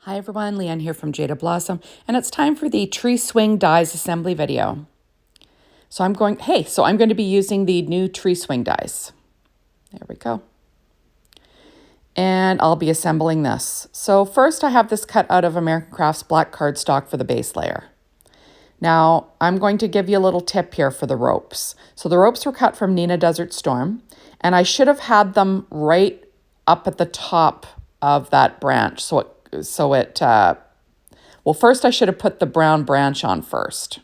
Hi everyone, Leanne here from Jaded Blossom, and it's time for the tree swing dies assembly video. So I'm going to be using the new tree swing dies. There we go. And I'll be assembling this. So first I have this cut out of American Crafts black cardstock for the base layer. Now I'm going to give you a little tip here for the ropes. So the ropes were cut from Neenah Desert Storm, and I should have had them right up at the top of that branch. Well, first I should have put the brown branch on first.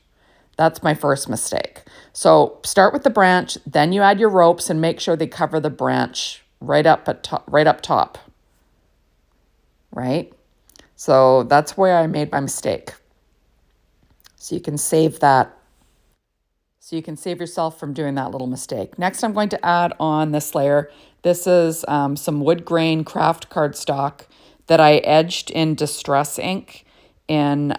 That's my first mistake. So start with the branch, then you add your ropes and make sure they cover the branch right up top. Right? So that's where I made my mistake. So you can save that. So you can save yourself from doing that little mistake. Next, I'm going to add on this layer. This is some wood grain craft cardstock that I edged in Distress ink in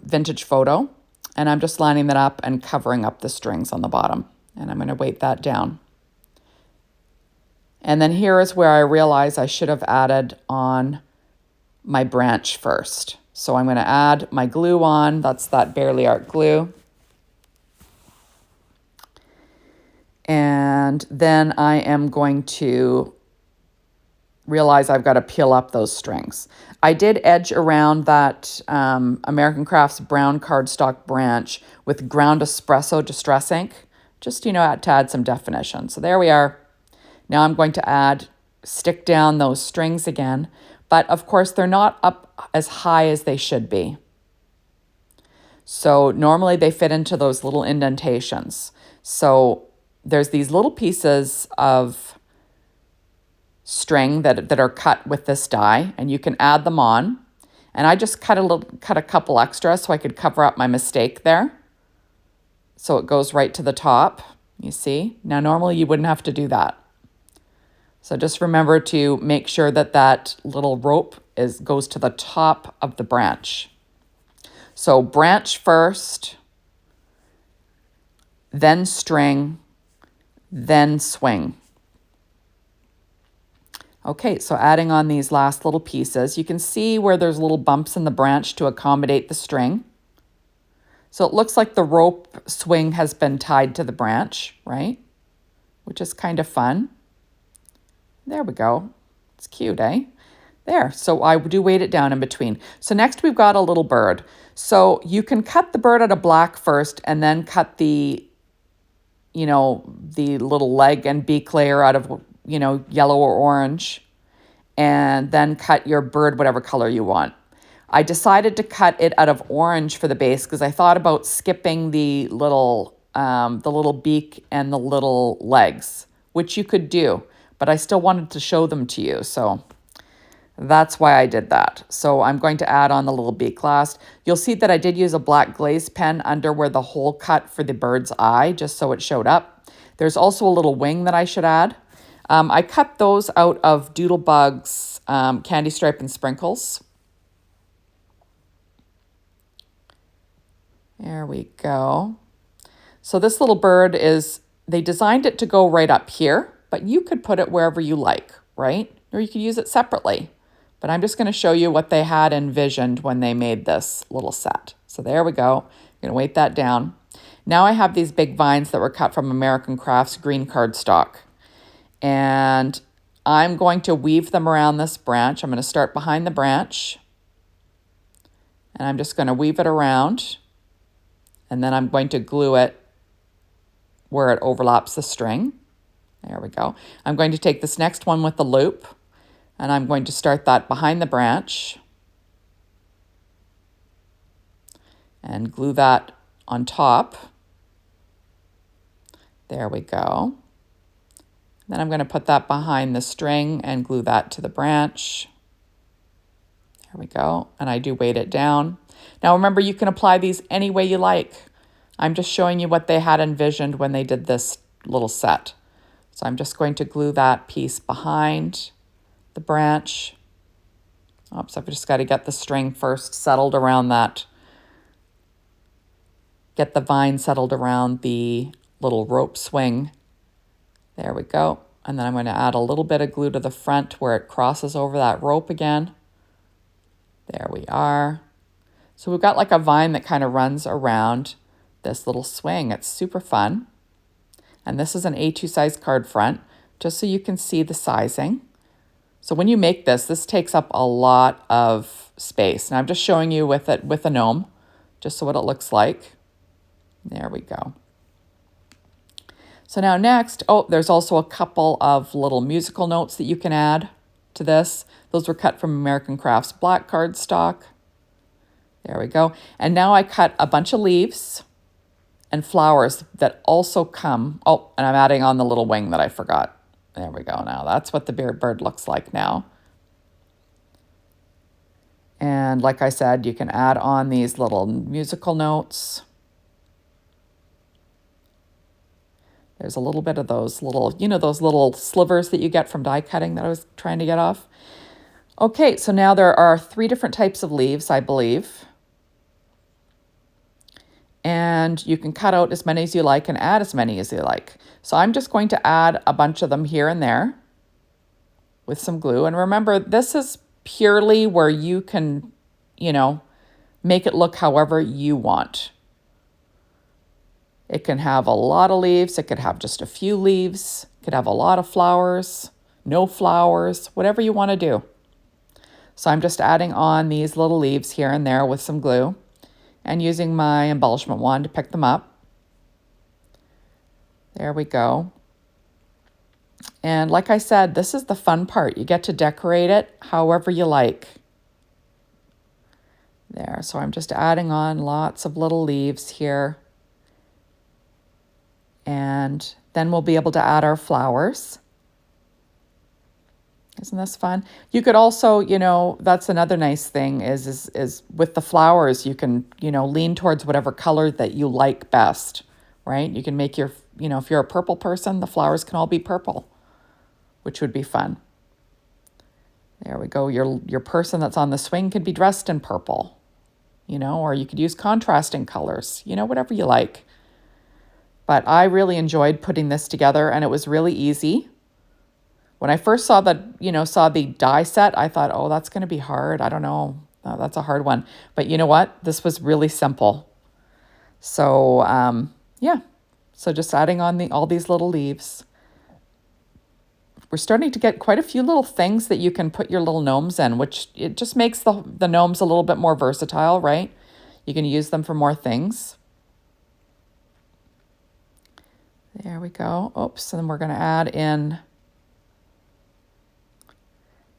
Vintage Photo. And I'm just lining that up and covering up the strings on the bottom. And I'm going to weight that down. And then here is where I realize I should have added on my branch first. So I'm going to add my glue on. That's that Barely Art glue. And then I am going to realize I've got to peel up those strings. I did edge around that American Crafts brown cardstock branch with ground espresso distress ink, just, to add some definition. So there we are. Now I'm going to stick down those strings again, but of course they're not up as high as they should be. So normally they fit into those little indentations. So there's these little pieces of string that are cut with this die, and you can add them on. And I just cut a couple extra so I could cover up my mistake there. So it goes right to the top, you see? Now normally you wouldn't have to do that. So just remember to make sure that that little rope goes to the top of the branch. So branch first, then string, then swing. Okay, so adding on these last little pieces, you can see where there's little bumps in the branch to accommodate the string. So it looks like the rope swing has been tied to the branch, right? Which is kind of fun. There we go. It's cute, eh? There, so I do weight it down in between. So next we've got a little bird. So you can cut the bird out of black first and then cut the little leg and beak layer out of yellow or orange, and then cut your bird whatever color you want. I decided to cut it out of orange for the base because I thought about skipping the little beak and the little legs, which you could do, but I still wanted to show them to you, so that's why I did that. So I'm going to add on the little beak last. You'll see that I did use a black glaze pen under where the hole cut for the bird's eye, just so it showed up. There's also a little wing that I should add. I cut those out of Doodlebug's Candy Stripe and Sprinkles. There we go. So this little bird they designed it to go right up here, but you could put it wherever you like, right? Or you could use it separately. But I'm just going to show you what they had envisioned when they made this little set. So there we go. I'm going to weight that down. Now I have these big vines that were cut from American Crafts green cardstock. And I'm going to weave them around this branch. I'm going to start behind the branch. And I'm just going to weave it around. And then I'm going to glue it where it overlaps the string. There we go. I'm going to take this next one with the loop. And I'm going to start that behind the branch. And glue that on top. There we go. Then I'm going to put that behind the string and glue that to the branch. There we go. And I do weight it down. Now remember, you can apply these any way you like. I'm just showing you what they had envisioned when they did this little set. So I'm just going to glue that piece behind the branch. Oops, I've just got to get the string first settled around that. Get the vine settled around the little rope swing. There we go. And then I'm going to add a little bit of glue to the front where it crosses over that rope again. There we are. So we've got like a vine that kind of runs around this little swing. It's super fun. And this is an A2 size card front, just so you can see the sizing. So when you make this, this takes up a lot of space. And I'm just showing you with it with a gnome, just so what it looks like. There we go. So now next, oh, there's also a couple of little musical notes that you can add to this. Those were cut from American Crafts black cardstock. There we go. And now I cut a bunch of leaves and flowers that also come. Oh, and I'm adding on the little wing that I forgot. There we go. Now that's what the bird looks like now. And like I said, you can add on these little musical notes. There's a little bit of those little, you know, those little slivers that you get from die cutting that I was trying to get off. Okay, so now there are 3 different types of leaves, I believe. And you can cut out as many as you like and add as many as you like. So I'm just going to add a bunch of them here and there with some glue. And remember, this is purely where you can, you know, make it look however you want. It can have a lot of leaves. It could have just a few leaves. It could have a lot of flowers, no flowers, whatever you want to do. So I'm just adding on these little leaves here and there with some glue and using my embellishment wand to pick them up. There we go. And like I said, this is the fun part. You get to decorate it however you like. There, so I'm just adding on lots of little leaves here. And then we'll be able to add our flowers. Isn't this fun? You could also, you know, that's another nice thing is with the flowers, you can, you know, lean towards whatever color that you like best, right? You can make your, you know, if you're a purple person, the flowers can all be purple, which would be fun. There we go. Your person that's on the swing could be dressed in purple, you know, or you could use contrasting colors, you know, whatever you like. But I really enjoyed putting this together, and it was really easy. When I first saw the die set, I thought, oh, that's going to be hard. I don't know. Oh, that's a hard one. But you know what? This was really simple. So, yeah. So just adding on all these little leaves. We're starting to get quite a few little things that you can put your little gnomes in, which it just makes the gnomes a little bit more versatile, right? You can use them for more things. There we go. Oops, and then we're going to add in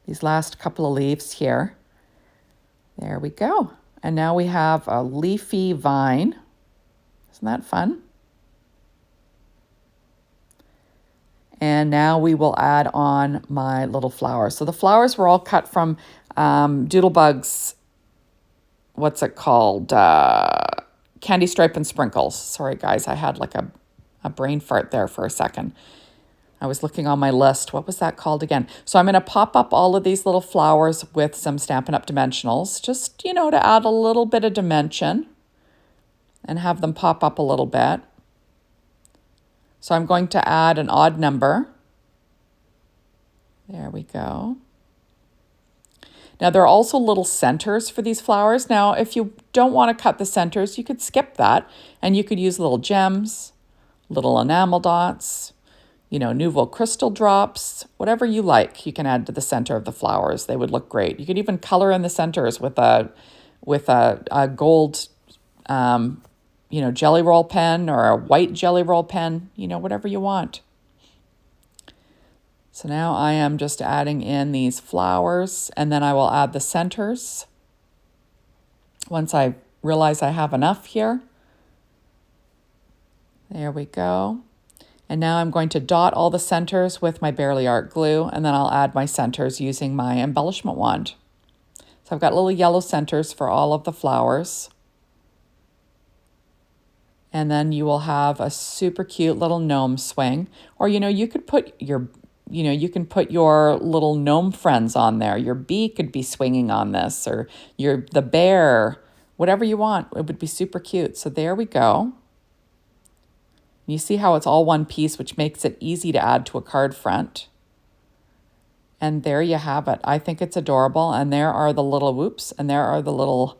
these last couple of leaves here. There we go. And now we have a leafy vine. Isn't that fun? And now we will add on my little flowers. So the flowers were all cut from Doodlebug's, what's it called? Candy Stripe and Sprinkles. Sorry, guys, I had like a brain fart there for a second. I was looking on my list. What was that called again? So I'm going to pop up all of these little flowers with some Stampin' Up! Dimensionals, just, you know, to add a little bit of dimension and have them pop up a little bit. So I'm going to add an odd number. There we go. Now there are also little centers for these flowers. Now, if you don't want to cut the centers, you could skip that and you could use little gems, little enamel dots, you know, Nouveau crystal drops, whatever you like, you can add to the center of the flowers. They would look great. You could even color in the centers with a gold, you know, jelly roll pen or a white jelly roll pen, you know, whatever you want. So now I am just adding in these flowers, and then I will add the centers once I realize I have enough here. There we go. And now I'm going to dot all the centers with my Barely Art glue, and then I'll add my centers using my embellishment wand. So I've got little yellow centers for all of the flowers. And then you will have a super cute little gnome swing. Or, you know, you could put your, you can put your little gnome friends on there. Your bee could be swinging on this, or the bear, whatever you want. It would be super cute. So there we go. You see how it's all one piece, which makes it easy to add to a card front. And there you have it. I think it's adorable. And there are the little whoops, and there are the little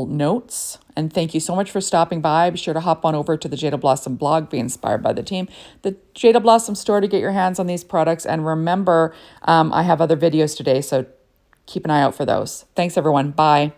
notes. And thank you so much for stopping by. Be sure to hop on over to the Jaded Blossom blog, be inspired by the team, the Jaded Blossom store to get your hands on these products. And remember, I have other videos today, so keep an eye out for those. Thanks, everyone. Bye.